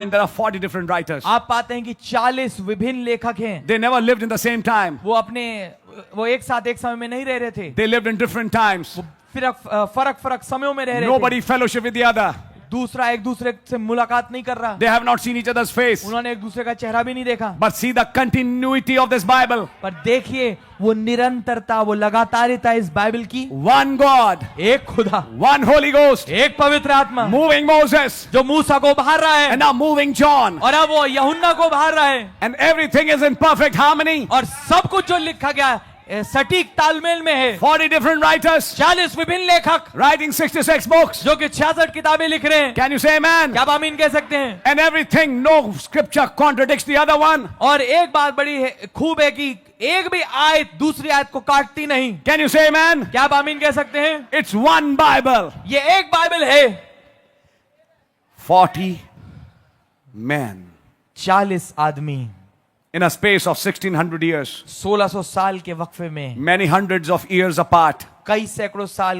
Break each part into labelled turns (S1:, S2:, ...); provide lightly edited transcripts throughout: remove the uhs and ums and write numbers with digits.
S1: And there are 40 different writers.
S2: आप पाते हैं कि 40 विभिन्न लेखक हैं।
S1: They never lived in the same time.
S2: वो एक साथ एक समय में नहीं रह रहे थे।
S1: They lived in different times.
S2: फिर फर्क समयों में रह रहे थे।
S1: Nobody fellowship with the other.
S2: दूसरा एक दूसरे से मुलाकात नहीं कर रहा।
S1: They have not seen each other's face.
S2: उन्होंने एक दूसरे का चेहरा भी नहीं देखा।
S1: But see the continuity of this Bible.
S2: पर देखिए वो निरंतरता, वो लगातारिता इस बाइबल की।
S1: One God.
S2: एक खुदा।
S1: One Holy Ghost.
S2: एक पवित्र आत्मा।
S1: Moving Moses.
S2: जो मूसा को बाहर रहा है।
S1: And now moving John.
S2: और अब वो यूहन्ना को बाहर रहा है।
S1: And everything is in perfect harmony.
S2: और सब कुछ जो लिखा गया सटीक तालमेल में है।
S1: 40 different writers.
S2: 40 विभिन्न लेखक
S1: Writing 66 books.
S2: जो कि 66 किताबें लिख रहे हैं।
S1: Can you say amen?
S2: क्या आप आमीन कह सकते हैं?
S1: And everything, no scripture contradicts the other one.
S2: और एक बात बड़ी खूब है कि एक भी आयत दूसरी आयत को काटती नहीं।
S1: Can you say amen?
S2: क्या आप आमीन कह सकते हैं?
S1: It's one Bible.
S2: ये एक बाइबल है।
S1: 40 men.
S2: 40 आदमी
S1: In a space of 1600 years.
S2: 1600 साल के वक्फे में,
S1: Many hundreds of years apart.
S2: कई सैकड़ों साल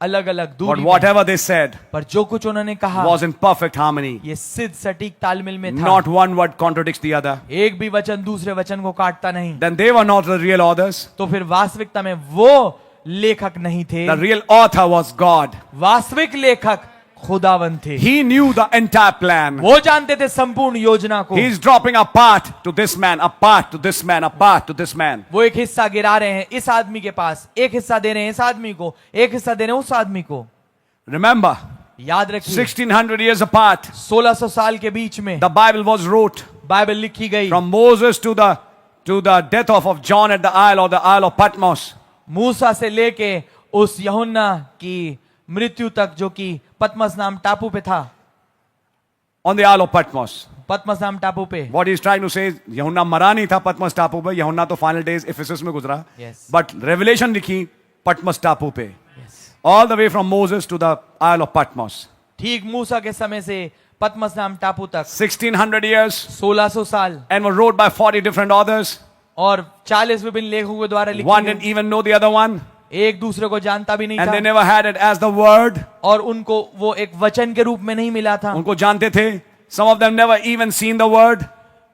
S2: अलग अलग
S1: But
S2: दूरी में,
S1: whatever they said
S2: पर जो कुछ उन्होंने कहा
S1: was in perfect harmony.
S2: ये सिद्ध सटीक तालमेल में था।
S1: Not one word contradicts the other.
S2: एक भी वचन दूसरे वचन को काटता नहीं।
S1: Then they were not the real authors.
S2: तो फिर वास्तविकता में वो लेखक नहीं थे।
S1: The real author was God.
S2: वास्तविक लेखक खुदावन थे।
S1: He knew the entire plan.
S2: वो जानते थे संपूर्ण योजना को।
S1: He's dropping a part to this man, a part to this man, a part to this man.
S2: वो एक हिस्सा गिरा रहे हैं इस आदमी के पास, एक हिस्सा दे रहे हैं इस आदमी को, एक हिस्सा दे रहे हैं उस आदमी को।
S1: Remember,
S2: याद रखिए
S1: 1600 years apart,
S2: 1600 साल के बीच में
S1: the Bible was wrote
S2: Bible लिखी गई।
S1: from Moses to the death of John at the Isle or the Isle of Patmos.
S2: मूसा से लेके उस यूहन्ना की मृत्यु तक जो कि पतमस नाम टापू पे था।
S1: On the Isle of Patmos.
S2: पतमस नाम टापू पे।
S1: What he's trying to say is, यूहन्ना मरा नहीं था पतमस टापू पे, यूहन्ना तो final days Ephesus में गुजरा।
S2: Yes.
S1: But Revelation लिखी पतमस टापू पे।
S2: Yes.
S1: All the way from Moses to the Isle of Patmos.
S2: ठीक मूसा के समय से पतमस नाम टापू तक
S1: 1600 years
S2: 1600 साल
S1: and were wrote by 40 different authors.
S2: और 40 विभिन्न लेखकों के द्वारा लिखी
S1: One
S2: गई।
S1: didn't even know the other one.
S2: एक दूसरे को जानता भी नहीं
S1: And they
S2: था
S1: never had it as the word.
S2: और उनको वो एक वचन के रूप में नहीं मिला था।
S1: उनको जानते थे. Some of them never even seen the word.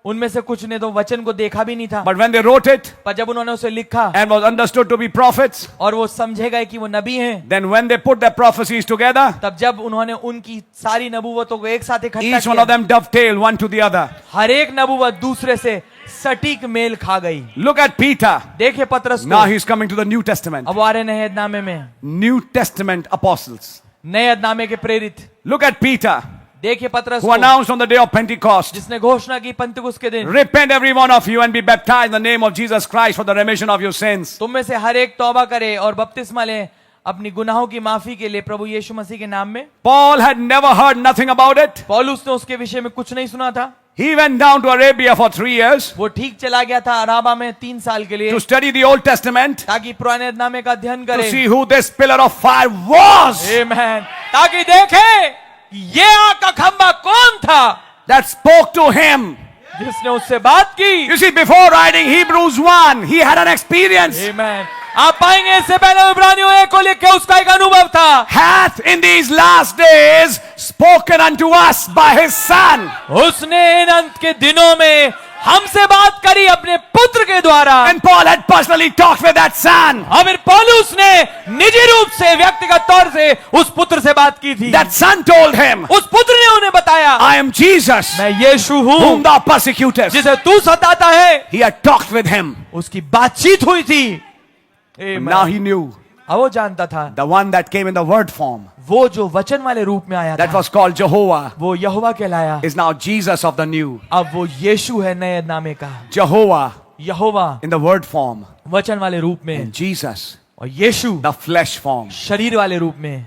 S2: उनमें से कुछ ने तो वचन को देखा भी नहीं था।
S1: But when they wrote it
S2: पर जब उन्होंने उसे लिखा
S1: and was understood to be prophets,
S2: और वो समझे गए कि वो नबी हैं,
S1: then when they put their prophecies together,
S2: तब जब उन्होंने उनकी सारी नबूवतों को एक साथ इकट्ठा
S1: each one of
S2: किया,
S1: them dovetailed one to the other.
S2: हर एक नबूवत दूसरे से सटीक मेल खा गई।
S1: Look at Peter.
S2: देखिए पतरस
S1: Now
S2: को,
S1: he's coming to the New Testament.
S2: अब आ रहे नए यदनामे में,
S1: New Testament apostles.
S2: नए यदनामे के प्रेरित।
S1: Look at Peter,
S2: देखिए पतरस
S1: who
S2: को,
S1: announced on the day of Pentecost,
S2: जिसने घोषणा की पंतकुस्त के दिन,
S1: repent every one of you and be baptized in the name of Jesus Christ for the remission of your sins.
S2: तुम में से हर एक तौबा करे और बपतिस्मा ले अपनी गुनाहों की माफी के लिए प्रभु यीशु मसीह के नाम में।
S1: Paul had never heard nothing about it.
S2: पौलुस ने उसके विषय में कुछ नहीं सुना था।
S1: He went down to Arabia for 3 years
S2: वो ठीक चला गया था अराबा में 3 साल के लिए,
S1: to study the Old Testament,
S2: ताकि पुराने यदनामे का अध्ययन
S1: to
S2: करे।
S1: see who this pillar of fire was
S2: आमेन। ताकि देखे ये आग का खंबा कौन था
S1: that spoke to him.
S2: जिसने उससे बात की।
S1: You see, before writing Hebrews 1, he had an experience.
S2: आमेन। आप पाएंगे इससे पहले इब्रानियों 1 को लिख के उसका एक अनुभव था।
S1: Hath in these last days spoken unto us by his son.
S2: उसने इन अंत के दिनों में हमसे बात करी अपने पुत्र के द्वारा।
S1: And Paul had personally talked with that son.
S2: और फिर पौलुस ने निजी रूप से व्यक्तिगत तौर से उस पुत्र से बात की थी।
S1: That son told him,
S2: उस पुत्र ने उन्हें बताया,
S1: I am Jesus,
S2: मैं यीशु हूँ
S1: whom thou persecutest.
S2: जिसे तू सताता है।
S1: He had talked with him.
S2: उसकी बातचीत हुई थी।
S1: And now he knew
S2: अब वो जानता था
S1: the one that came in the word form,
S2: वो जो वचन वाले रूप में आया
S1: that
S2: था,
S1: was called Jehovah,
S2: वो यहोवा कहलाया।
S1: is now Jesus of the new.
S2: अब वो यीशु है नए नामे का।
S1: Jehovah
S2: Jehovah
S1: in the word form,
S2: वचन वाले रूप में
S1: and Jesus,
S2: और यीशु
S1: the flesh form.
S2: शरीर वाले रूप में।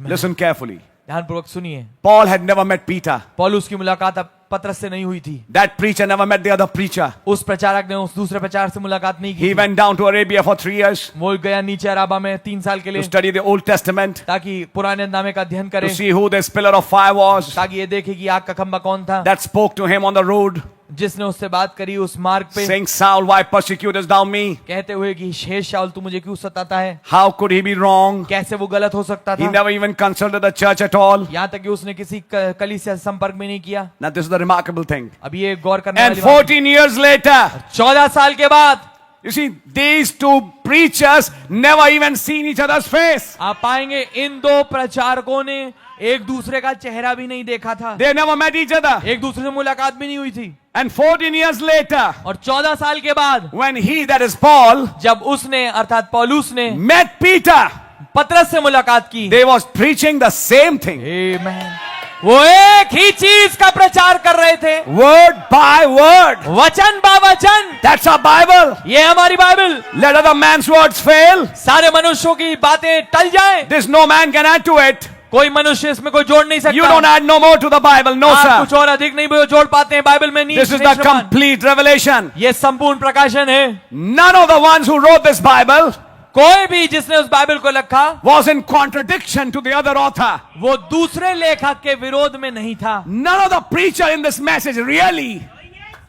S1: Listen carefully.
S2: ध्यानपूर्वक सुनिए।
S1: Paul had never met Peter.
S2: पौलुस की मुलाकात अब पतरस से नहीं हुई थी।
S1: That preacher never met the other preacher.
S2: उस प्रचारक ने उस दूसरे प्रचारक से मुलाकात नहीं की
S1: He
S2: थी।
S1: went down to Arabia for 3 years
S2: वो गया नीचे अराबा में 3 साल के
S1: to
S2: लिए,
S1: study the Old Testament,
S2: ताकि पुराने नामे का अध्ययन
S1: to
S2: करे,
S1: see who this pillar of fire was
S2: ताकि ये देखे कि आग का खंबा कौन था
S1: that spoke to him on the road.
S2: जिसने उससे बात करी उस मार्ग पे,
S1: saying, Saul, why persecutest thou me?
S2: कहते हुए कि हे शाऊल तू मुझे क्यों सताता है?
S1: How could he be wrong?
S2: कैसे वो गलत हो सकता
S1: He
S2: था?
S1: never even consulted the church at all.
S2: यहाँ तक कि उसने किसी कलीसिया से संपर्क भी नहीं किया।
S1: Now this is the remarkable thing.
S2: अब ये गौर करने
S1: And
S2: वाली बात
S1: 14 years later,
S2: 14 साल के बाद
S1: you see, these two preachers never even seen each other's face.
S2: आप पाएंगे इन दो प्रचारकों ने एक दूसरे का चेहरा भी नहीं देखा था,
S1: They never met each other.
S2: एक दूसरे से मुलाकात भी नहीं हुई थी।
S1: And 14 years later,
S2: और 14 साल के बाद
S1: when he, that is Paul,
S2: जब उसने अर्थात पौलुस ने
S1: met Peter,
S2: पतरस से मुलाकात की,
S1: they was preaching the same thing.
S2: आमेन, वो एक ही चीज का प्रचार कर रहे थे,
S1: Word by word.
S2: वचन बा वचन।
S1: That's our Bible.
S2: ये हमारी Bible.
S1: Let other man's words fail.
S2: सारे मनुष्यों की बातें टल जाएं,
S1: This no man can add to it.
S2: कोई मनुष्य इसमें कोई जोड़ नहीं
S1: You
S2: सकता।
S1: don't add no more to the Bible. No,
S2: आप
S1: sir.
S2: कुछ और अधिक नहीं जोड़ पाते हैं बाइबल में। नहीं,
S1: This is the complete revelation.
S2: ये संपूर्ण प्रकाशन है।
S1: None of the ones who wrote this Bible
S2: कोई भी जिसने उस बाइबल को लिखा
S1: was in contradiction to the other author.
S2: वो दूसरे लेखक के विरोध में नहीं था।
S1: None of the preacher in this message really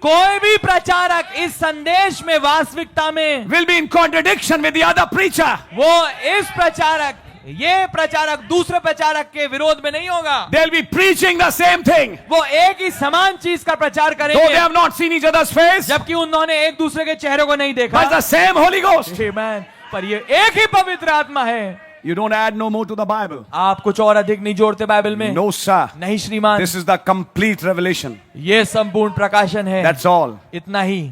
S2: कोई भी प्रचारक इस संदेश में वास्तविकता में
S1: will be in contradiction with the other preacher.
S2: वो इस ये प्रचारक दूसरे प्रचारक के विरोध में नहीं होगा।
S1: They'll be preaching the same thing.
S2: वो एक ही समान चीज का प्रचार
S1: Though they
S2: करेंगे,
S1: have not seen each other's face,
S2: जबकि उन्होंने एक दूसरे के चेहरों को नहीं देखा।
S1: but the same Holy Ghost.
S2: आमेन। पर ये एक ही पवित्र आत्मा है।
S1: You don't add no more to the Bible.
S2: आप कुछ और अधिक नहीं जोड़ते बाइबल में।
S1: No, sir.
S2: नहीं श्रीमान,
S1: This is the complete revelation.
S2: ये संपूर्ण प्रकाशन है।
S1: That's all.
S2: इतना ही।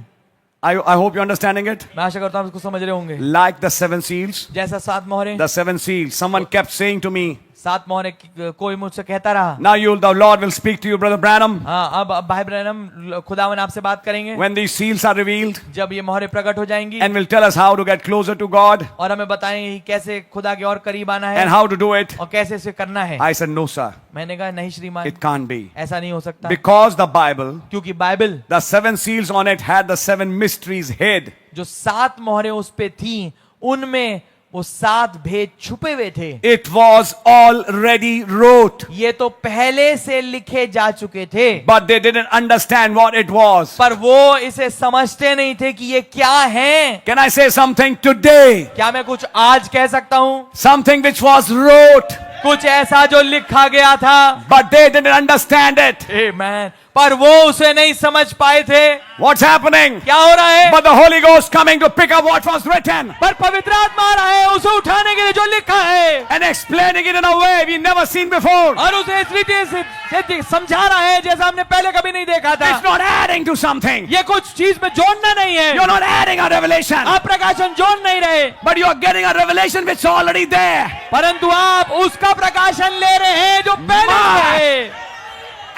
S1: I hope you're understanding it.
S2: मैं आशा करता हूँ इसको समझ रहे होंगे।
S1: Like the seven seals.
S2: जैसा 7 मोहरें,
S1: The seven seals. Someone kept saying to me,
S2: 7 मोहरें कोई मुझसे कहता रहा।
S1: now the Lord will speak to you, Brother Branham.
S2: हाँ, अब भाई ब्रैनम खुदावन आपसे बात करेंगे
S1: When these seals are revealed
S2: जब ये मोहरें प्रकट हो जाएंगी,
S1: and will tell us how to get closer to God
S2: और हमें बताएंगे कि कैसे खुदा के और करीब आना है
S1: and how to do it.
S2: और कैसे इसे करना है।
S1: I said, no, sir.
S2: मैंने कहा नहीं श्रीमान,
S1: It can't be.
S2: ऐसा नहीं हो सकता,
S1: Because the Bible,
S2: क्योंकि Bible
S1: the seven seals on it had the seven mysteries hid.
S2: जो 7 मोहरें उस पे थी, उनमें वो 7 भेद छुपे हुए थे।
S1: It was already wrote,
S2: ये तो पहले से लिखे जा चुके थे,
S1: but they didn't understand what it was.
S2: पर वो इसे समझते नहीं थे कि ये क्या है।
S1: Can I say something today?
S2: क्या मैं कुछ आज कह सकता हूँ?
S1: Something which was wrote,
S2: कुछ ऐसा जो लिखा गया था,
S1: but they didn't understand it.
S2: आमेन, पर वो उसे नहीं समझ पाए थे।
S1: What's happening?
S2: क्या हो रहा है?
S1: But the Holy Ghost coming to pick up what was written
S2: पर पवित्र आत्मा आ रहा है उसे उठाने के लिए जो लिखा है,
S1: and explaining it in a way we never seen before.
S2: और उसे इस रीति से समझा रहा है जैसा हमने पहले कभी नहीं देखा था।
S1: It's not adding to something.
S2: ये कुछ चीज में जोड़ना नहीं है।
S1: You're not adding a revelation,
S2: आप प्रकाशन जोड़ नहीं रहे,
S1: but you're getting a revelation which is already there
S2: परंतु आप उसका प्रकाशन ले रहे हैं जो पहले से है,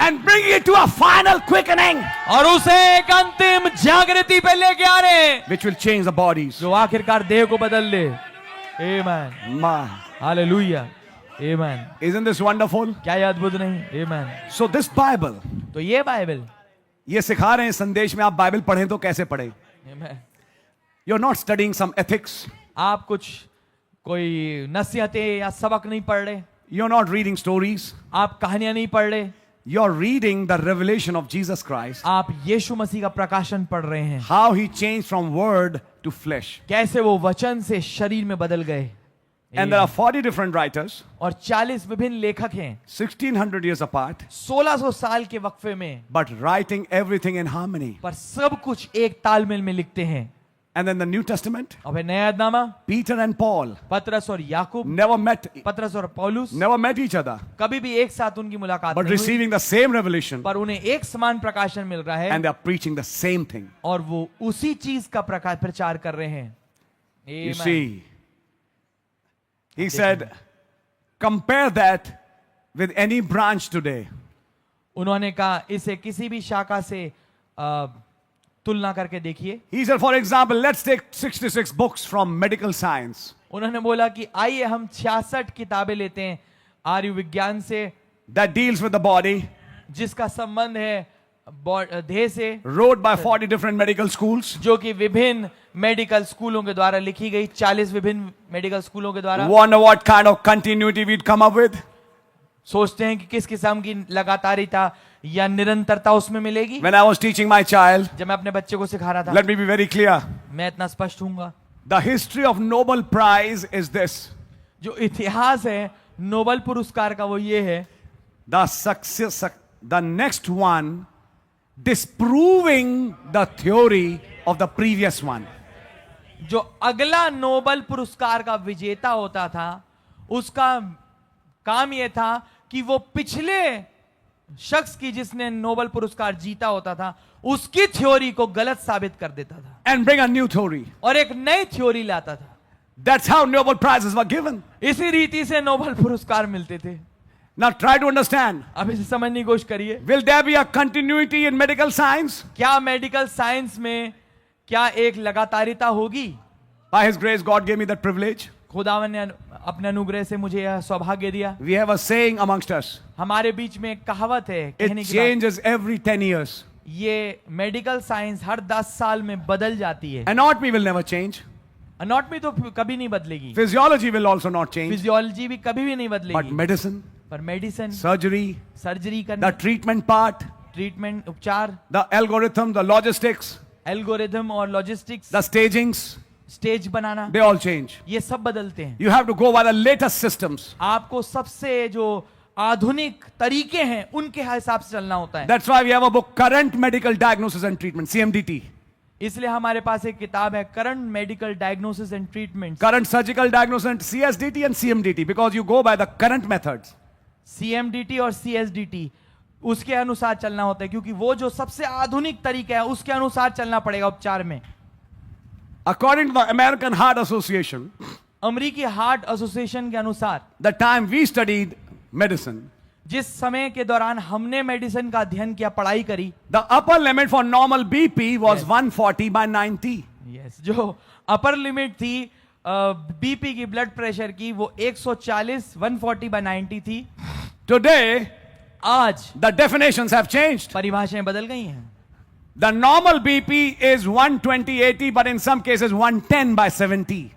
S1: and bringing it to a final quickening
S2: और उसे एक अंतिम जागृति पे लेके आ रहे हैं
S1: which will change the bodies.
S2: जो आखिरकार देह को बदल दे। आमेन,
S1: Ma.
S2: Hallelujah, amen.
S1: Isn't this wonderful?
S2: क्या ये अद्भुत नहीं? आमेन।
S1: So this Bible,
S2: तो ये बाइबल,
S1: ये सिखा रहे हैं संदेश में, आप बाइबल पढ़ें तो कैसे पढ़ें.
S2: आमेन,
S1: You're not studying some ethics.
S2: आप कुछ कोई नसीहतें या सबक नहीं पढ़ रहे,
S1: You're not reading stories.
S2: आप कहानियां नहीं पढ़ रहे,
S1: You're reading the revelation of Jesus Christ.
S2: आप यीशु मसीह का प्रकाशन पढ़ रहे हैं,
S1: How he changed from word to flesh.
S2: कैसे वो वचन से शरीर में बदल गए।
S1: And there are 40 different writers,
S2: और 40 विभिन्न लेखक हैं,
S1: 1600 years apart,
S2: 1600 साल के वक्फे में,
S1: but writing everything in harmony.
S2: पर सब कुछ एक तालमेल में लिखते हैं।
S1: And then the New Testament,
S2: और फिर नया यदनामा,
S1: Peter and Paul
S2: पतरस और याकूब,
S1: never met
S2: पतरस और पौलुस
S1: each other,
S2: कभी भी एक साथ उनकी मुलाकात
S1: but
S2: नहीं हुई,
S1: receiving the same revelation,
S2: पर उन्हें एक समान प्रकाशन मिल रहा है
S1: and they are preaching the same thing.
S2: और वो उसी चीज का प्रचार कर रहे हैं।
S1: You
S2: Amen.
S1: see, he said, compare that with any branch today.
S2: उन्होंने कहा इसे किसी भी शाखा से तुलना करके देखिए।
S1: He said, for example, let's take 66 books from medical science
S2: उन्होंने बोला कि आइए हम 66 किताबें लेते हैं आयु विज्ञान से,
S1: that deals with the body,
S2: जिसका संबंध है देह से,
S1: wrote by 40 different medical schools.
S2: जो कि विभिन्न मेडिकल स्कूलों के द्वारा लिखी गई, 40 विभिन्न मेडिकल स्कूलों के द्वारा।
S1: Wonder what kind of continuity we'd come up with?
S2: सोचते हैं कि किस किस्म की लगातारिता या निरंतरता उसमें मिलेगी।
S1: When I was teaching my child,
S2: जब मैं अपने बच्चे को सिखा रहा था,
S1: let me be very clear.
S2: मैं इतना स्पष्ट हूंगा,
S1: The history of Nobel Prize is this.
S2: जो इतिहास है नोबेल पुरस्कार का वो ये है,
S1: The next one disproving the theory of the previous one.
S2: जो अगला नोबेल पुरस्कार का विजेता होता था उसका काम यह था कि वो पिछले शख्स की जिसने नोबेल पुरस्कार जीता होता था उसकी थ्योरी को गलत साबित कर देता था
S1: And bring a new theory.
S2: और एक नई थ्योरी लाता था।
S1: That's how Nobel Prizes were given.
S2: इसी रीति से नोबेल पुरस्कार मिलते थे।
S1: Now try to understand.
S2: अब इसे समझने की कोशिश करिए,
S1: Will there be a continuity in medical science?
S2: क्या मेडिकल साइंस में क्या एक लगातारिता होगी?
S1: By His grace, God gave me that privilege.
S2: खुदावन ने अपने अनुग्रह से मुझे यह सौभाग्य दिया।
S1: We have a saying amongst us.
S2: हमारे बीच में एक कहावत है,
S1: It
S2: कहने की बात,
S1: changes every 10 years.
S2: ये मेडिकल साइंस हर 10 साल में बदल जाती है।
S1: Anatomy will never change.
S2: Anatomy तो कभी नहीं बदलेगी,
S1: Physiology will also not change.
S2: Physiology भी कभी भी नहीं
S1: But
S2: बदलेगी,
S1: medicine,
S2: पर मेडिसिन,
S1: surgery,
S2: सर्जरी
S1: the
S2: करना,
S1: treatment part,
S2: ट्रीटमेंट, उपचार,
S1: the algorithm, the logistics,
S2: algorithm और लॉजिस्टिक्स,
S1: the stagings,
S2: स्टेज बनाना,
S1: they all change.
S2: ये सब बदलते हैं।
S1: You have to go by the latest systems.
S2: आपको सबसे जो आधुनिक तरीके हैं उनके हिसाब से चलना होता है।
S1: That's why we have a book, Current Medical Diagnosis and Treatment, CMDT.
S2: इसलिए हमारे पास एक किताब है, current medical diagnosis and treatment,
S1: Current Surgical Diagnosis and CSDT and CMDT, because you go by the current methods.
S2: CMDT और CSDT, उसके अनुसार चलना होता है क्योंकि वो जो सबसे आधुनिक तरीका है उसके अनुसार चलना पड़ेगा उपचार में।
S1: According to the American Heart Association,
S2: अमेरिकी हार्ट एसोसिएशन के अनुसार
S1: the time we studied medicine,
S2: जिस समय के दौरान हमने मेडिसिन का अध्ययन किया, पढ़ाई करी,
S1: the upper limit for normal BP was
S2: Yes.
S1: 140/90.
S2: जो अपर लिमिट थी बीपी की, ब्लड प्रेशर की, वो 140 140/90 थी।
S1: Today,
S2: आज
S1: the definitions have changed.
S2: परिभाषाएं बदल गई हैं।
S1: The normal BP is 120/80, but in some cases 110/70.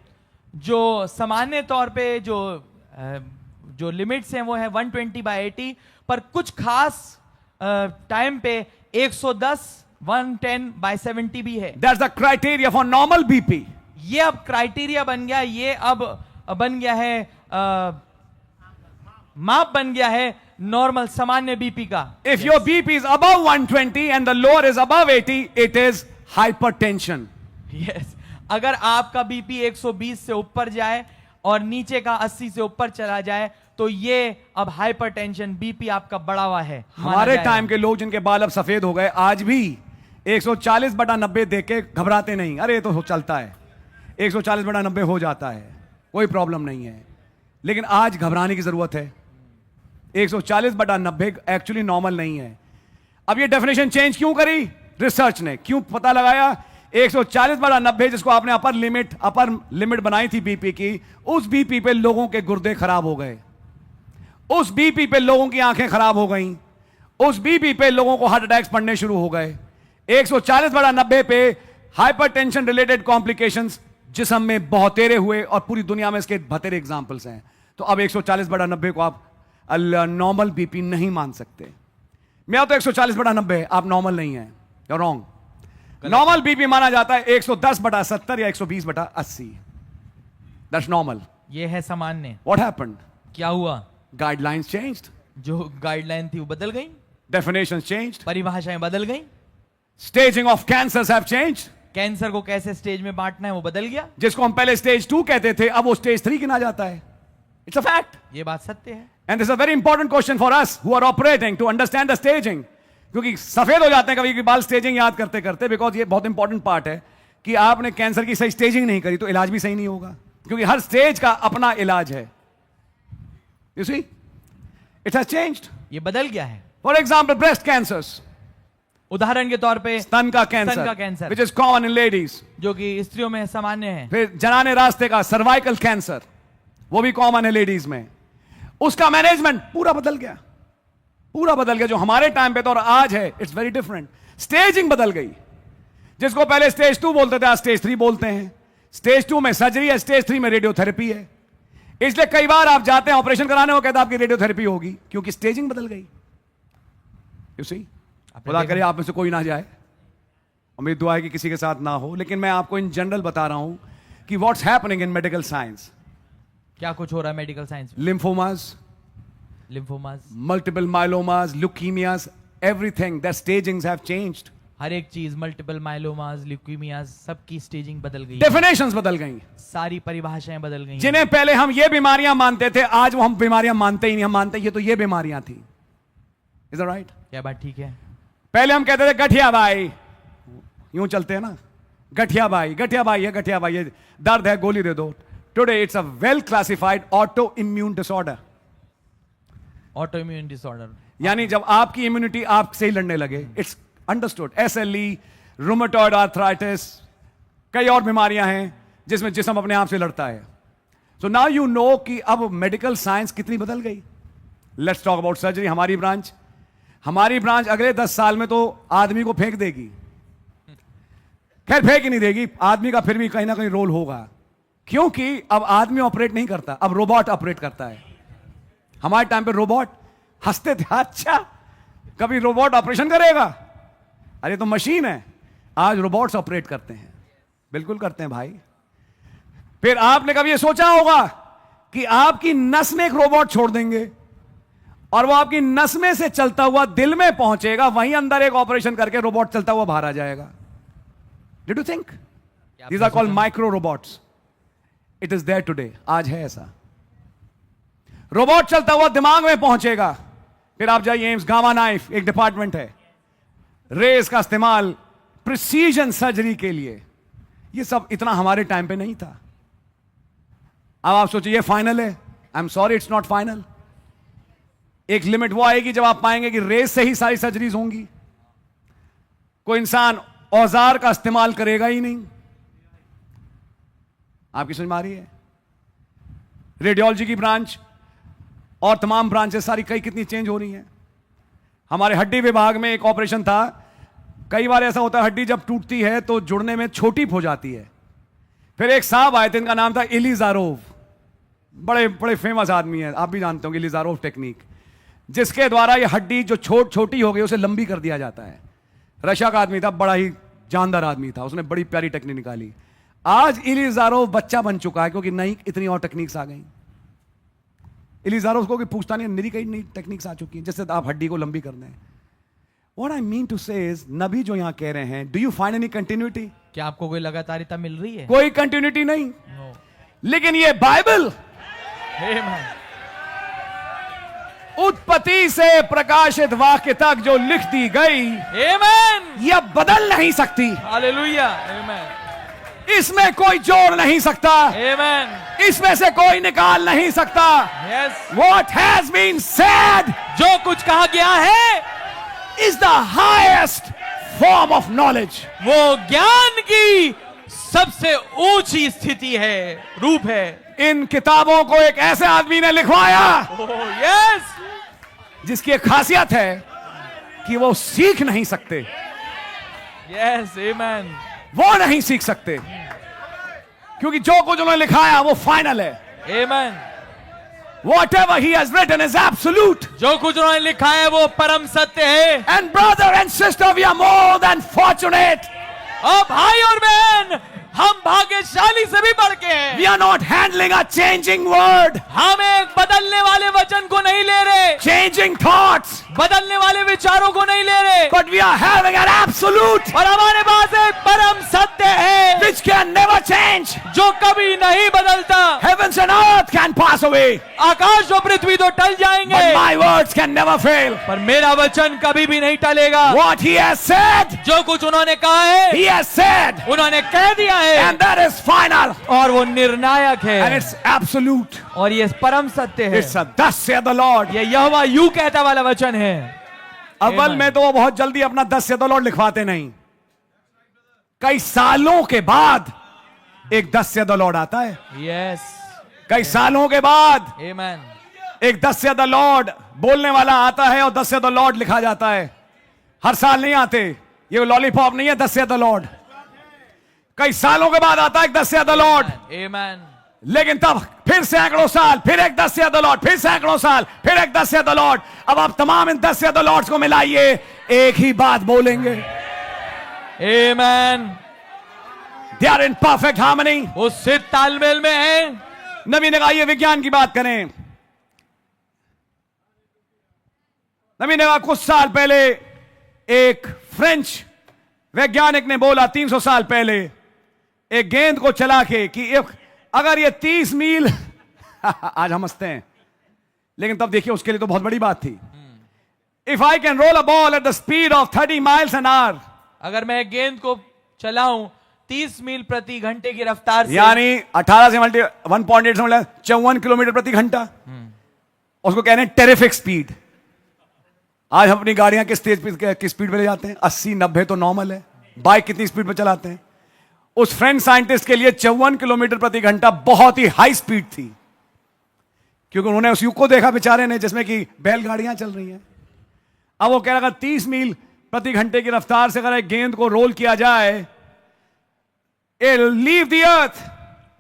S2: जो सामान्य तौर पे जो लिमिट्स हैं वो है 120/80, पर कुछ खास टाइम पे 110 110/70 भी है।
S1: That's the criteria for normal BP.
S2: ये अब क्राइटेरिया बन गया, ये अब बन गया है माप बन गया है नॉर्मल सामान्य बीपी का।
S1: If your BP is above 120 and the lower is above 80, it is hypertension.
S2: Yes, अगर आपका बीपी 120 से ऊपर जाए और नीचे का 80 से ऊपर चला जाए तो ये अब हाइपरटेंशन, बीपी आपका बढ़ा हुआ है।
S1: हमारे टाइम के लोग जिनके बाल अब सफेद हो गए, आज भी 140/90 देख के घबराते नहीं, अरे ये तो चलता है, 140/90 हो जाता है, कोई प्रॉब्लम नहीं है। लेकिन आज घबराने की जरूरत है। 140/90 एक्चुअली नॉर्मल नहीं है। अब ये डेफिनेशन चेंज क्यों करी रिसर्च ने, क्यों पता लगाया? 140/90 जिसको आपने अपर लिमिट बनाई थी बीपी की, उस बीपी पे लोगों के गुर्दे खराब हो गए, उस बीपी पे लोगों की आंखें खराब हो गईं, उस बीपी पे लोगों को हार्ट अटैक्स पड़ने शुरू हो गए। 140/90 पे हाइपरटेंशन रिलेटेड कॉम्प्लिकेशंस जिस्म में बहुतेरे हुए और पूरी दुनिया में इसके बतेरे एग्जांपल्स हैं। तो अब 140/90 को आप नॉर्मल बीपी नहीं मान सकते। मैं तो 140/90 आप नॉर्मल नहीं है, यू रॉन्ग। नॉर्मल बीपी माना जाता है 110/70 या 120/80, दैट्स नॉर्मल।
S2: ये है सामान्य।
S1: What happened?
S2: क्या हुआ?
S1: गाइडलाइंस चेंज्ड,
S2: जो गाइडलाइन थी वो बदल गई,
S1: डेफिनेशंस चेंज्ड,
S2: परिभाषाएं बदल गई,
S1: staging of cancers have changed.
S2: Cancer को कैसे स्टेज में बांटना है वो बदल गया।
S1: जिसको हम पहले स्टेज 2 कहते थे, अब वो स्टेज 3 गिना जाता है। It's a fact.
S2: ये बात सत्य है।
S1: And this is a very important question for us who are operating to understand the staging. क्योंकि सफेद हो जाते हैं कभी बाल स्टेजिंग याद करते करते, बिकॉज ये बहुत इंपॉर्टेंट पार्ट है कि आपने कैंसर की सही स्टेजिंग नहीं करी तो इलाज भी सही नहीं होगा, क्योंकि हर स्टेज का अपना इलाज है। You see, it has changed.
S2: ये बदल गया है।
S1: फॉर एग्जाम्पल ब्रेस्ट कैंसर्स,
S2: उदाहरण के तौर पे
S1: स्तन का cancer which is common in ladies,
S2: जो कि स्त्रियों में सामान्य है।
S1: फिर जनाने रास्ते का सर्वाइकल कैंसर, वो भी कॉमन है लेडीज में। उसका मैनेजमेंट पूरा बदल गया, पूरा बदल गया। जो हमारे टाइम पे तो और आज है, इट्स वेरी डिफरेंट। स्टेजिंग बदल गई। जिसको पहले स्टेज 2 बोलते थे, आज स्टेज 3 बोलते हैं। स्टेज 2 में सर्जरी है, स्टेज 3 में रेडियोथेरेपी है। इसलिए कई बार आप जाते हैं ऑपरेशन कराने, वो कहता है आपकी रेडियोथेरेपी होगी, क्योंकि स्टेजिंग बदल गई। यू सी, खुदा करे आप में से कोई ना जाए, उम्मीद दुआ है कि किसी के साथ ना हो, लेकिन मैं आपको इन जनरल बता रहा हूं कि what's happening in medical science.
S2: क्या कुछ हो रहा है मेडिकल साइंस में?
S1: Lymphomas, multiple myelomas, leukemias, everything, their stagings have changed.
S2: हर एक चीज, मल्टीपल माइलोमास, ल्यूकीमियाज, सबकी स्टेजिंग बदल गई,
S1: Definitions बदल गई,
S2: सारी परिभाषाएं बदल गई।
S1: जिन्हें पहले हम ये बीमारियां मानते थे, आज वो हम बीमारियां मानते ही नहीं, हम मानते ये तो ये बीमारियां थी। Is that right?
S2: क्या बात ठीक है?
S1: पहले हम कहते थे गठिया भाई, यूं चलते हैं ना, गठिया भाई है, गठिया भाई है, दर्द है गोली दे दो। Today it's a well classified autoimmune disorder.
S2: Auto immune disorder,
S1: यानी जब आपकी इम्यूनिटी आपसे ही लड़ने लगे, it's understood. SLE, rheumatoid arthritis, कई और बीमारियां हैं जिसमें जिस्म अपने आप से लड़ता है। सो नाउ यू नो कि अब मेडिकल साइंस कितनी बदल गई। Let's talk about surgery. हमारी ब्रांच अगले 10 साल में तो आदमी को फेंक देगी, खैर फेंक ही नहीं देगी, आदमी का फिर भी कहीं ना कहीं रोल होगा, क्योंकि अब आदमी ऑपरेट नहीं करता, अब रोबोट ऑपरेट करता है। हमारे टाइम पे रोबोट हंसते थे, अच्छा कभी रोबोट ऑपरेशन करेगा, अरे तो मशीन है। आज रोबोट्स ऑपरेट करते हैं, बिल्कुल करते हैं भाई। फिर आपने कभी ये सोचा होगा कि आपकी नस में एक रोबोट छोड़ देंगे और वो आपकी नस में से चलता हुआ दिल में पहुंचेगा, वहीं अंदर एक ऑपरेशन करके रोबोट चलता हुआ बाहर आ जाएगा। Did you think? These are called micro robots. It is there today, आज है ऐसा। रोबोट चलता हुआ दिमाग में पहुंचेगा। फिर आप जाइए एम्स, गामा नाइफ एक डिपार्टमेंट है, रेस का इस्तेमाल प्रिसीजन सर्जरी के लिए। ये सब इतना हमारे टाइम पे नहीं था। अब आप सोचिए ये फाइनल है? I am sorry, it's not final. एक लिमिट वो आएगी जब आप पाएंगे कि रेस से ही सारी सर्जरीज होंगी, कोई इंसान औजार का इस्तेमाल करेगा ही नहीं। आपकी समझ में आ रही है? रेडियोलॉजी की ब्रांच और तमाम ब्रांचेस सारी कितनी चेंज हो रही हैं। हमारे हड्डी विभाग में एक ऑपरेशन था, कई बार ऐसा होता है हड्डी जब टूटती है तो जुड़ने में छोटी हो जाती है। फिर एक साहब आए थे, इनका नाम था इलिजारोव, बड़े बड़े फेमस आदमी है, आप भी जानते होंगे इलिजारोव टेक्निक, जिसके द्वारा ये हड्डी जो छोटी हो गई उसे लंबी कर दिया जाता है। रशिया का आदमी था, बड़ा ही जानदार आदमी था, उसने बड़ी प्यारी टेक्निक निकाली। आज इलिजारोव बच्चा बन चुका है, क्योंकि नई इतनी और टेक्निक्स आ गई। इलिजारोव को भी पूछता नहीं, मेरी कई नई टेक्निक्स आ चुकी हैं जिससे आप हड्डी को लंबी कर दें। What I mean to say is, नबी जो यहां कह रहे हैं, do you find any continuity?
S2: क्या आपको कोई लगातारिता मिल रही है?
S1: कोई कंटिन्यूटी नहीं।
S2: No.
S1: लेकिन ये बाइबल
S2: Amen.
S1: उत्पत्ति से प्रकाशित वाक्य तक जो लिख दी गई,
S2: Amen.
S1: यह बदल नहीं सकती।
S2: Hallelujah. Amen.
S1: इसमें कोई जोड़ नहीं सकता,
S2: Amen.
S1: इसमें से कोई निकाल नहीं सकता।
S2: Yes.
S1: What has been said
S2: जो कुछ कहा गया है
S1: is the highest form of knowledge.
S2: वो ज्ञान की सबसे ऊंची स्थिति है, रूप है।
S1: इन किताबों को एक ऐसे आदमी ने लिखवाया
S2: Oh, yes.
S1: जिसकी एक खासियत है कि वो सीख नहीं सकते,
S2: Yes. Amen.
S1: वो नहीं सीख सकते, क्योंकि जो कुछ उन्होंने लिखाया वो फाइनल है।
S2: Amen.
S1: Whatever he has written is absolute.
S2: जो कुछ उन्होंने लिखा है वो परम सत्य है।
S1: And brother and sister, we are more than fortunate.
S2: और भाई और बहन, हम भाग्यशाली से भी बढ़ के हैं।
S1: We are not handling a changing word,
S2: हम एक बदलने वाले वचन को नहीं ले रहे,
S1: changing thoughts,
S2: बदलने वाले विचारों को नहीं ले रहे,
S1: but we are having an absolute
S2: और हमारे पास एक परम सत्य है
S1: which can never change.
S2: जो कभी नहीं बदलता।
S1: Heavens and earth can pass away,
S2: आकाश और पृथ्वी तो टल जाएंगे,
S1: but my words can never fail.
S2: पर मेरा वचन कभी भी नहीं टलेगा।
S1: What he has said,
S2: जो कुछ उन्होंने कहा है,
S1: he has said,
S2: उन्होंने कह दिया है,
S1: and that is final,
S2: और वो निर्णायक
S1: and
S2: है,
S1: it's absolute.
S2: और ये परम सत्य है।
S1: It's a thus saith the Lord.
S2: ये यहोवा यूं कहता वाला वचन है।
S1: अव्वल
S2: Amen.
S1: में तो वो बहुत जल्दी अपना thus saith the Lord लिखवाते नहीं, कई सालों के बाद एक thus saith the Lord आता है।
S2: Yes.
S1: कई सालों के बाद
S2: Amen.
S1: एक thus saith the Lord बोलने वाला आता है और thus saith the Lord लिखा जाता है। हर साल नहीं आते, ये लॉलीपॉप नहीं है thus saith the Lord। कई सालों के बाद आता है thus saith the Lord।
S2: Amen.
S1: लेकिन तब फिर सैकड़ों साल, फिर एक 10 से ज्यादा लॉट, फिर सैकड़ों साल, फिर एक 10 से ज्यादा लॉट। अब आप तमाम इन 10 से ज्यादा लॉट्स को मिलाइए, एक ही बात बोलेंगे।
S2: Amen.
S1: They are in perfect harmony,
S2: वो सिद्ध तालमेल में है।
S1: नबी ने कहा ये विज्ञान की बात करें। नबी ने कहा कुछ साल पहले एक फ्रेंच वैज्ञानिक ने बोला 300 साल पहले एक गेंद को चला के कि अगर ये 30 मील आज हम हंसते हैं, लेकिन तब देखिए उसके लिए तो बहुत बड़ी बात थी। If I can roll a ball at the speed of 30 miles an hour,
S2: अगर मैं गेंद को चलाऊं 30 मील प्रति घंटे की रफ्तार से,
S1: यानी 18 से 1.8 से 54 किलोमीटर प्रति घंटा, उसको कहने हैं टेरिफिक स्पीड। आज हम अपनी गाड़ियां किस स्पीड पे ले जाते हैं? 80-90 तो नॉर्मल है। बाइक कितनी स्पीड पे चलाते हैं? उस फ्रेंच साइंटिस्ट के लिए 54 किलोमीटर प्रति घंटा बहुत ही हाई स्पीड थी, क्योंकि उन्होंने उस युग को देखा बेचारे ने जिसमें कि बैलगाड़ियां चल रही हैं। अब वो कह रहा अगर 30 मील प्रति घंटे की रफ्तार से अगर एक गेंद को रोल किया जाए, it'll leave the earth,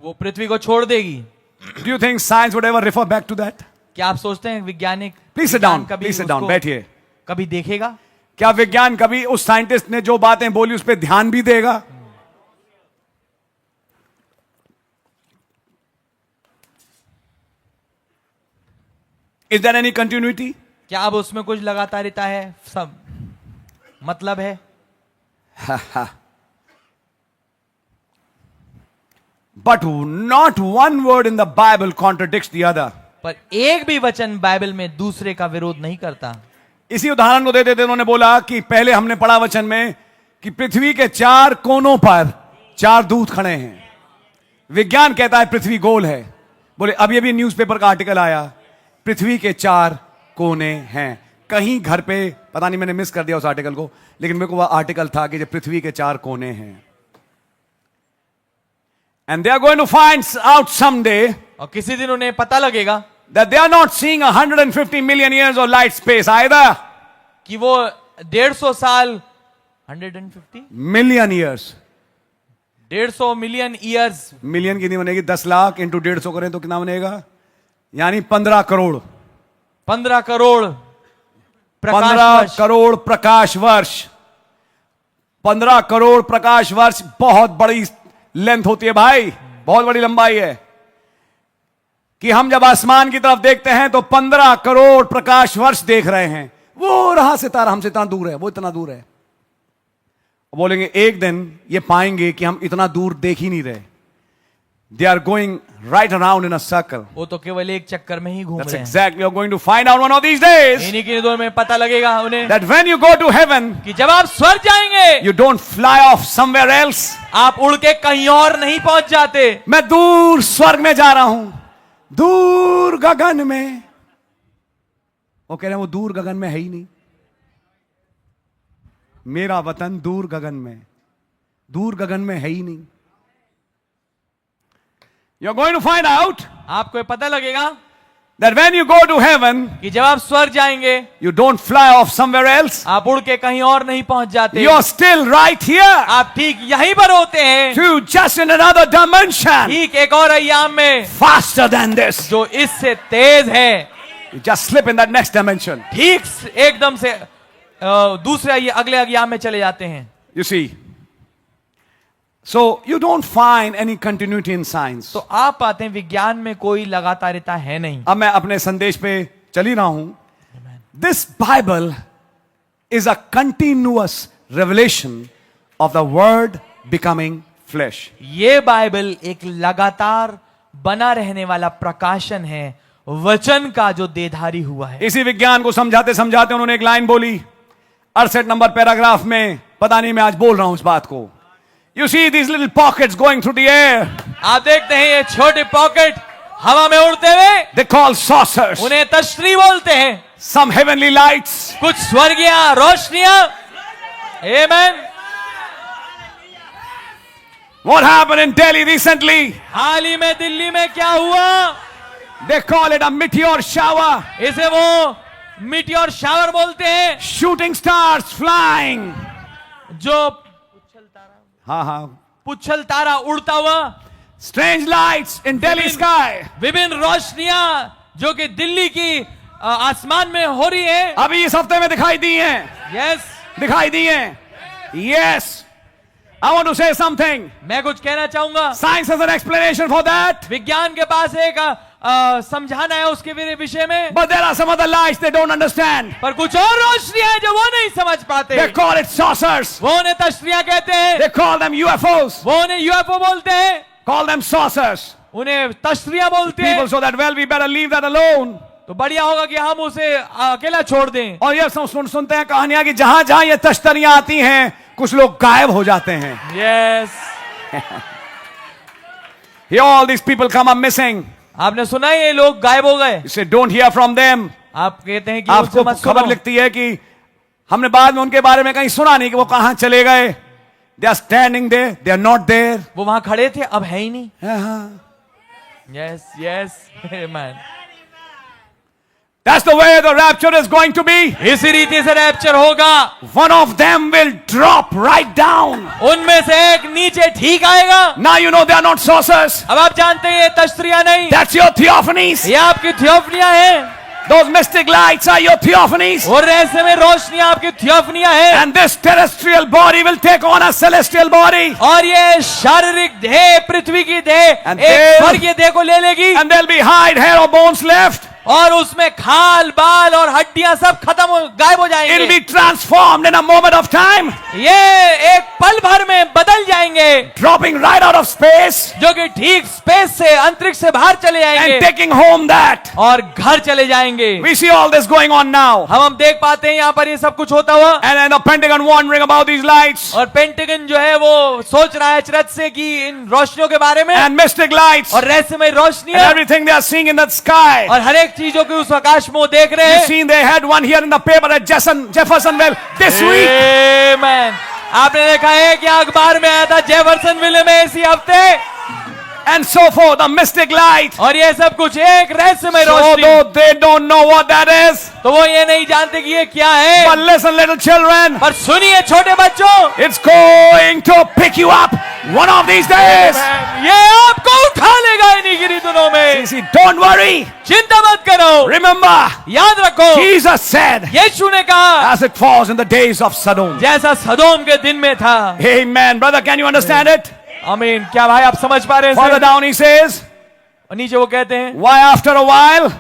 S2: वो पृथ्वी को छोड़ देगी।
S1: Do you think science would ever refer back to that?
S2: क्या आप सोचते हैं वैज्ञानिक
S1: Please sit down, please sit down, बैठिए।
S2: कभी देखेगा?
S1: क्या विज्ञान कभी उस साइंटिस्ट ने जो बातें बोली उस पर ध्यान भी देगा? Is there any continuity?
S2: क्या अब उसमें कुछ लगातारिता है? सब मतलब है?
S1: But not one word in the Bible contradicts the other.
S2: पर एक भी वचन बाइबल में दूसरे का विरोध नहीं करता।
S1: इसी उदाहरण को देते थे, उन्होंने बोला कि पहले हमने पढ़ा वचन में कि पृथ्वी के 4 कोनों पर 4 दूत खड़े हैं। विज्ञान कहता है पृथ्वी गोल है। बोले अब ये भी न्यूज़पेपर का आर्टिकल आया, पृथ्वी के 4 कोने हैं। कहीं घर पे पता नहीं, मैंने मिस कर दिया उस आर्टिकल को, लेकिन मेरे को वह आर्टिकल था कि जो पृथ्वी के 4 कोने हैं। And they are going to find out someday,
S2: और किसी दिन उन्हें पता लगेगा
S1: that they are not seeing 150 million years of light space either,
S2: कि वो 150 साल 150
S1: million years,
S2: 150 million years,
S1: million कितनी बनेगी? 10 लाख इंटू 150 करें तो कितना बनेगा? यानी 15 करोड़
S2: 15 करोड़
S1: 15 करोड़ प्रकाश वर्ष। 15 करोड़ प्रकाश वर्ष बहुत बड़ी लेंथ होती है भाई, बहुत बड़ी लंबाई है। कि हम जब आसमान की तरफ देखते हैं तो 15 करोड़ प्रकाश वर्ष देख रहे हैं। वो रहा सितारा हमसे इतना दूर है, वो इतना दूर है। बोलेंगे एक दिन ये पाएंगे कि हम इतना दूर देख ही नहीं रहे। They are going right around in a circle.
S2: वो तो केवल एक चक्कर में ही घूम रहे हैं।
S1: Exactly, you are going to find out one of these days,
S2: इन्हीं के दिनों में पता लगेगा उन्हें
S1: that when you go to heaven,
S2: कि जब आप स्वर्ग जाएंगे,
S1: you don't fly off somewhere else,
S2: आप उड़ के कहीं और नहीं पहुंच जाते।
S1: मैं दूर स्वर्ग में जा रहा हूं, दूर गगन में। वो कह रहे हैं वो दूर गगन में है ही नहीं। मेरा वतन दूर गगन में, दूर गगन में है ही नहीं। You are going to find out,
S2: आपको पता लगेगा
S1: that when you go to heaven,
S2: कि जब आप स्वर्ग जाएंगे,
S1: you don't fly off somewhere else,
S2: आप उड़ के कहीं और नहीं पहुंच जाते।
S1: you're still right here,
S2: आप ठीक यहीं पर होते हैं,
S1: to just in another dimension,
S2: ठीक एक और अय्याम में,
S1: faster than this,
S2: जो इससे तेज है।
S1: you just slip in that next dimension.
S2: ठीक एकदम से दूसरे ये अगले अय्याम में चले जाते हैं।
S1: You see, so you don't find any continuity in science.
S2: तो आप पाते हैं विज्ञान में कोई लगातारिता है नहीं।
S1: अब मैं अपने संदेश पे चल ही रहा हूं। This Bible is a continuous revelation of the Word becoming flesh.
S2: ये बाइबल एक लगातार बना रहने वाला प्रकाशन है वचन का जो देधारी हुआ है।
S1: इसी विज्ञान को समझाते समझाते उन्होंने एक लाइन बोली 68 नंबर पैराग्राफ में, पता नहीं मैं आज बोल रहा हूं इस बात को। You see these little pockets going through the air.
S2: आप देखते हैं ये छोटे पॉकेट हवा में उड़ते हुए,
S1: They call saucers.
S2: उन्हें तश्री बोलते हैं।
S1: Some heavenly lights.
S2: कुछ स्वर्गीय रोशनियां। Amen.
S1: What happened in Delhi recently?
S2: हाल ही में दिल्ली में क्या हुआ?
S1: They call it a meteor shower.
S2: इसे वो मीटियोर शावर बोलते हैं।
S1: Shooting stars flying.
S2: जो
S1: हाँ हाँ,
S2: पुच्छल तारा उड़ता हुआ।
S1: Strange lights in Delhi sky.
S2: विभिन्न रोशनियां जो कि दिल्ली की आसमान में हो रही है।
S1: अभी इस हफ्ते में दिखाई दी हैं,
S2: यस,
S1: दिखाई दी हैं। Yes. I want to say something.
S2: मैं कुछ कहना चाहूंगा।
S1: Science has an explanation for that.
S2: विज्ञान के पास एक समझाना है उसके विषय में।
S1: But there are some other lights they don't understand.
S2: पर कुछ और रोशनियां हैं जो वो नहीं समझ पाते।
S1: They call it saucers.
S2: वो उन्हें तश्तरियां कहते हैं।
S1: They call them UFOs.
S2: वो उन्हें यूएफओ बोलते हैं।
S1: Call them saucers.
S2: उन्हें तश्तरियां बोलते हैं।
S1: People so that, well, we better leave that alone.
S2: तो बढ़िया होगा कि हम उसे अकेला छोड़ दें।
S1: और ये सुनते हैं कहानियां कि जहां जहां ये तश्तरियां आती हैं कुछ लोग गायब हो जाते हैं।
S2: Yes,
S1: Here all these people come up missing.
S2: आपने सुना है ये लोग गायब हो गए।
S1: You say don't hear from them.
S2: आप कहते हैं कि
S1: आपको
S2: उनसे मत
S1: खबर
S2: सुनो।
S1: लिखती है कि हमने बाद में उनके बारे में कहीं सुना नहीं कि वो कहां चले गए। They are standing there, they are not there.
S2: वो वहां खड़े थे, अब है ही नहीं।
S1: हाँ।
S2: Yes yes man,
S1: That's the way the rapture is going to be.
S2: इसी रीति से रैप्चर होगा।
S1: One of them will drop right down.
S2: उनमें से एक नीचे ठीक आएगा।
S1: Now you know they are not saucers.
S2: अब आप जानते हैं ये तश्तरियां नहीं,
S1: That's your theophanies.
S2: ये आपकी थियोफनियां हैं।
S1: Those mystic lights are your theophanies.
S2: और रहस्य में रोशनियां आपकी थियोफनियां हैं।
S1: And this terrestrial body will take on a celestial body.
S2: और ये शारीरिक देह, पृथ्वी की देह
S1: And
S2: एक
S1: then-
S2: स्वर्गीय देह को ले लेगी।
S1: And there'll be hide, hair or bones left.
S2: और उसमें खाल, बाल और हड्डियां सब गायब हो
S1: It'll
S2: जाएंगे।
S1: be transformed in a moment of time.
S2: ये एक पल भर में बदल जाएंगे,
S1: Dropping right out of space.
S2: जो कि ठीक स्पेस से, अंतरिक्ष से बाहर चले
S1: And
S2: जाएंगे
S1: taking home that.
S2: और घर चले जाएंगे।
S1: We see all this going on now.
S2: हम देख पाते हैं यहाँ पर ये सब कुछ होता हुआ।
S1: And then the Pentagon wondering about these lights.
S2: और पेंटागन जो है वो सोच रहा है अचरज से कि इन रोशनियों के बारे में,
S1: And mystic lights.
S2: और रहस्यमय
S1: And
S2: रोशनियां,
S1: everything they are seeing in that sky.
S2: और हर एक चीजों की उस आकाश में वो देख रहे
S1: You've
S2: हैं।
S1: seen they had one here in the paper at Jeffersonville this week.
S2: Amen. आपने देखा है कि अखबार में आया था जेफरसनविल में इसी हफ्ते,
S1: And so forth, the mystic light.
S2: और ये सब कुछ एक रहस्यमय
S1: So
S2: Roshni.
S1: though they don't know what that is.
S2: तो वो ये नहीं जानते कि ये क्या है।
S1: But listen, little children.
S2: पर सुनिए छोटे बच्चों,
S1: It's going to pick you up one of these days.
S2: ये आपको उठा लेगा इन्हीं गिरी दिनों में।
S1: See, don't worry.
S2: चिंता मत करो,
S1: Remember,
S2: याद रखो,
S1: Jesus said,
S2: यीशु ने कहा
S1: as it was in the days of Sodom.
S2: जैसा सदोम के दिन में था।
S1: Amen. Brother, can you understand it?
S2: आमीन। क्या भाई आप समझ पा रहे हैं?
S1: Further down he says,
S2: और नीचे वो कहते हैं,
S1: why after a while,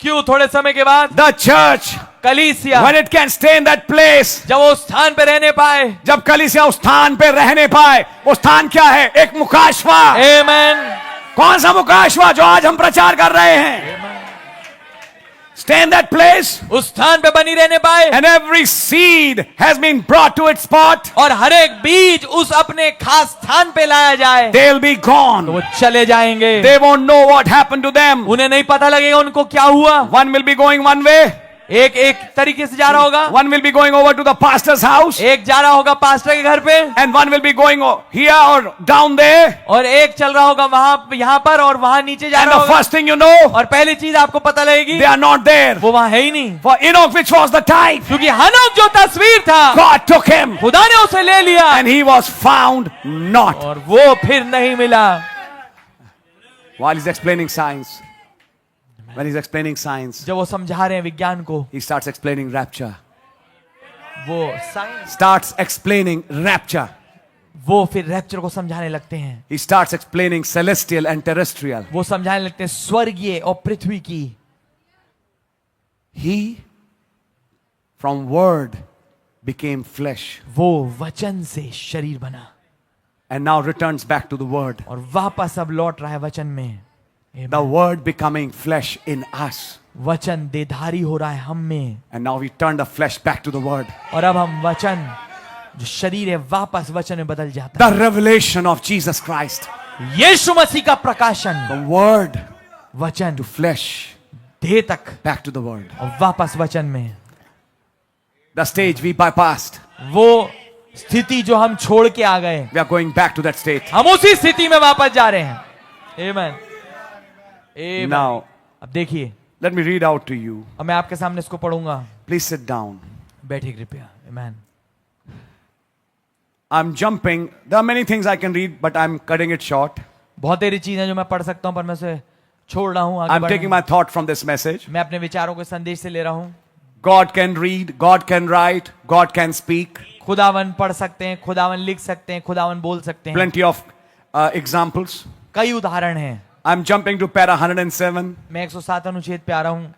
S2: क्यों थोड़े समय के बाद
S1: the church,
S2: कलीसिया,
S1: when it can stay in that place,
S2: जब वो उस स्थान पे रहने पाए।
S1: जब कलीसिया उस स्थान पे रहने पाए, वो स्थान क्या है? एक मुकाशवा।
S2: आमीन।
S1: कौन सा मुकाशवा जो आज हम प्रचार कर रहे हैं? Stay in that place,
S2: उस स्थान पे बनी रहने पाए,
S1: and every seed has been brought to its spot.
S2: और हर एक बीज उस अपने खास स्थान पे लाया जाए,
S1: They'll be
S2: तो
S1: gone.
S2: वो चले जाएंगे।
S1: They won't know what happened to them.
S2: उन्हें नहीं पता लगेगा उनको क्या हुआ।
S1: One will be going one way,
S2: एक एक तरीके से जा रहा होगा,
S1: one will be going over to the pastor's house,
S2: एक जा रहा होगा पास्टर के घर पे,
S1: and one will be going here or down there.
S2: और एक चल रहा होगा वहां यहाँ पर और वहां नीचे जा
S1: And
S2: रहा
S1: the
S2: होगा।
S1: first thing you know,
S2: और पहली चीज आपको पता लगेगी,
S1: they are not there.
S2: वो वहां है ही नहीं।
S1: For Enoch, which was the type,
S2: क्योंकि हनोक जो तस्वीर था,
S1: God took him,
S2: खुदा ने उसे ले लिया,
S1: and he was found not.
S2: और वो फिर नहीं मिला।
S1: While he's explaining science, when he's explaining science,
S2: जब वो समझा रहे हैं विज्ञान को,
S1: he starts explaining rapture.
S2: वो साइंस,
S1: Starts explaining rapture.
S2: वो फिर रैप्चर को समझाने लगते हैं।
S1: He starts explaining celestial and terrestrial.
S2: वो समझाने लगते हैं स्वर्गीय और पृथ्वी की।
S1: He, from word, became flesh,
S2: वो वचन से शरीर बना
S1: and now returns back to the word.
S2: और वापस अब लौट रहा है वचन में।
S1: The word becoming flesh in us.
S2: वचन देधारी हो रहा है हम में,
S1: And now we turn the flesh back to the word.
S2: और अब हम वचन जो शरीर है वापस वचन में बदल जाता है।
S1: The revelation of Jesus Christ.
S2: यीशु मसीह का प्रकाशन,
S1: From word
S2: वचन
S1: to flesh,
S2: देह तक
S1: back to the word.
S2: और वापस वचन में।
S1: The stage we bypassed.
S2: वो स्थिति जो हम छोड़ के आ गए,
S1: We are going back to that state.
S2: हम उसी स्थिति में वापस जा रहे हैं। आमीन। आमीन।
S1: Now,
S2: अब देखिए,
S1: let me read out to you.
S2: अब मैं आपके सामने इसको पढ़ूंगा।
S1: Please sit down.
S2: बैठिए कृपया। आमीन।
S1: I'm jumping. There are many things I can read, but I'm cutting it short.
S2: बहुत सारी चीजें जो मैं पढ़ सकता हूं पर मैं उसे छोड़ रहा हूं आगे
S1: I'm
S2: बढ़ने।
S1: taking my thought from this message.
S2: मैं अपने विचारों को संदेश से ले रहा हूं।
S1: God can read, God can write, God can speak.
S2: खुदावन पढ़ सकते हैं, खुदावन लिख सकते हैं, खुदावन बोल सकते हैं।
S1: Plenty of examples.
S2: कई उदाहरण हैं।
S1: I'm jumping to para 107.
S2: मैं 107 अनुच्छेद पे आ रहा हूं।